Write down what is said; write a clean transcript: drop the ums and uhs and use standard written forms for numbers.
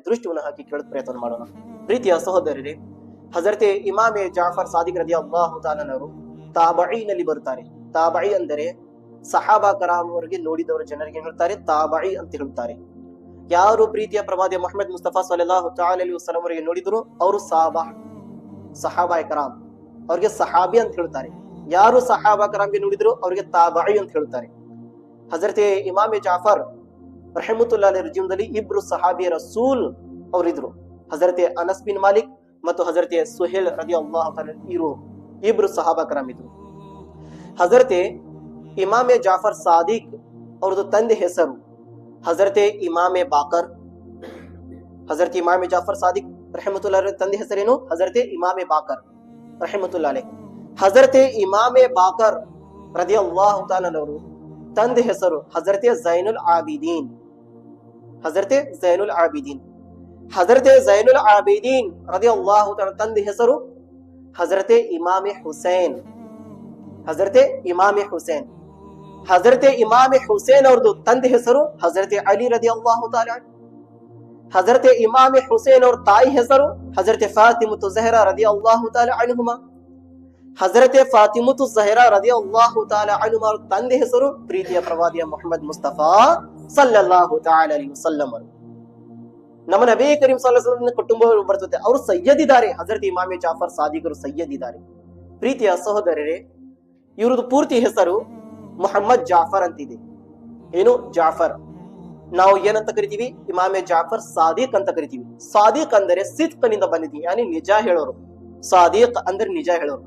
ದೃಷ್ಟಿಯನ್ನು ಹಾಕಿ ಕೇಳೋದ್ ಪ್ರಯತ್ನ ಮಾಡೋಣ. ಪ್ರೀತಿಯ ಸಹೋದರರೇ, ಹಜರತೆ ಇಮಾಮೆ ಜಾಫರ್ ಸಾದಿಕ್ ರದಿಯಲ್ಲಾಹು ತಾಲನವರು ತಾಬঈನಲ್ಲಿ ಬರುತ್ತಾರೆ. ತಾಬঈ ಅಂದರೆ ಸಹಾಬಾ ಕರಾಮ್ ಅವರಿಗೆ ನೋಡಿದವರು ಜನರಿಗೆ ಹೇಳ್ತಾರೆ ತಾಬঈ ಅಂತ ಹೇಳ್ತಾರೆ. ಯಾರು ಪ್ರೀತಿಯ ಪ್ರವಾದಿ ಮೊಹಮ್ಮದ್ ಮುಸ್ತಫಾ ಸಲ್ಲಲ್ಲಾಹು ಅಲೈಹಿ ವಸಲ್ಲಂ ಅವರಿಗೆ ನೋಡಿದ್ರು ಅವರು ಸಹಾಬಾ ಕರಾಮ್, ಅವ್ರಿಗೆ ಸಹಾಬಿ ಅಂತ ಹೇಳ್ತಾರೆ. ಯಾರು ಸಹಾಬಾ ಕರಾಮ್ಗೆ ನೋಡಿದ್ರು ಅವ್ರಿಗೆ ತಾಬঈ ಅಂತ ಹೇಳ್ತಾರೆ. ಹಜರತೆ ಇಮಾಮೆ ಜಾಫರ್ ರಹಮತುಲ್ಲಾಹಿ ಅಲೈಹಿ ಜೀವನದಲ್ಲಿ ಇಬ್ರು ಸಹಾಬಿ ರಸೂಲ್ ಅವರಿದ್ರು. ಹಜರತೆ ಅನಸ್ ಬಿನ್ ಮಾಲಿಕ್ ಮತ್ತು ಹಜರತೆ ಸುಹೇಲ್ ರದಿಯಲ್ಲಾಹು ತಾಲಾ ಇಬ್ರು ಸಹಾಬಾ ಕರಾಮ್ ಇದ್ರು. ಹಜರತೆ ಇಮಾಮೆ ಜಾಫರ್ ಸಾದಿಕ್ ಅವ್ರದ್ದು ತಂದೆ ಹೆಸರು ಹಜರತೆ ಇಮಾಮೆ ಬಾಕರ್. ಹಜರತ್ ಇಮಾಮೆ ಜಾಫರ್ ಸಾದಿಕ್ ರಹಮತುಲ್ಲಾಹಿ ತಂದೆ ಹೆಸರೇನು? ಹಜರತೆ ಇಮಾಮೆ ಬಾಕರ್ ರಹಮತುಲ್ಲಾಹಿ. ಹಜರತೆ ಇಮಾಮೆ ಬಾಕರ್ ರದಿಯಲ್ಲಾಹು ತಾಲಾ ಅವರು ತಂದೆ ಹೆಸರು ಹಜರತೆ ಝೈನುಲ್ ಆಬಿದೀನ್. ಹಜರತೆ ಝೈನುಲ್ ಆಬಿದೀನ್. ಹಜರತೆ ಝೈನುಲ್ ಆಬಿದೀನ್ ರದಿಯಲ್ಲಾಹು ತಾಲಾ ತಂದೆ ಹೆಸರು ಹಜರತೆ ಇಮಾಮೆ ಹುಸೈನ್. ಹಜರತೆ ಇಮಾಮೆ ಹುಸೈನ್. ಹಜರತೆ ಇಮಾಮೆ ಹುಸೇನ್ ಅವ್ರದ್ದು ತಂದೆ ಹೆಸರು ಹಜರತೆ ಅಲಿ ರದಿಯಲ್ಲಾಹು ತಾಲಾ. ಹಜರತೆ ಇಮಾಮೆ ಹುಸೇನ್ ಅವ್ರ ತಾಯಿ ಹೆಸರು ಹಜರತೆ ಫಾತಿಮತು ಝಹರಾ ರದಿಯಲ್ಲಾಹು ತಾಲಾ ಅನ್ಹುಮಾ. ಹಜರತೆ ಫಾತಿಮತು ಝಹರಾ ರದಿಯಲ್ಲಾಹು ತಾಲಾ ಅನ್ಹುಮಾ ಅವ್ರ ತಂದೆ ಹೆಸರು ಪ್ರೀತಿಯ ಪ್ರವಾದಿಯ ಮೊಹಮ್ಮದ್ ಮುಸ್ತಫಾ ಸಲ್ಲಲ್ಲಾಹು ತಾಲಾ ಅಲೈಹಿ ವಸಲ್ಲಂ. ನಮ್ಮ ನಬಿ ಕರೀಂ ಸಲ್ಲಲ್ಲಾಹು ಅಲೈಹಿ ವಸಲ್ಲಂ ಕುಟುಂಬ ಬರ್ತದೆ. ಅವರು ಸಯ್ಯದಿದ್ದಾರೆ. ಹಜರತ್ ಇಮಾಮೆ ಜಾಫರ್ ಸಾದಿಕರು ಸಯ್ಯದಿದ್ದಾರೆ. ಪ್ರೀತಿಯ ಸಹೋದರರೇ, ಇವ್ರದ್ದು ಪೂರ್ತಿ ಹೆಸರು ಮೊಹಮ್ಮದ್ ಜಾಫರ್ ಅಂತಿದೆ. ಏನು? ಜಾಫರ್. ನಾವು ಏನಂತ ಕರಿತೀವಿ? ಇಮಾಮೆ ಜಾಫರ್ ಸಾದಿಕ್ ಅಂತ ಕರಿತೀವಿ. ಸಾದಿಕ್ ಅಂದರೆ ಸಿದ್ಕನಿಂದ ಬಂದಿದ್ದೀವಿ, ಯಾನಿ ನಿಜ ಹೇಳೋರು. ಸಾದಿಕ್ ಅಂದ್ರೆ ನಿಜ ಹೇಳೋರು.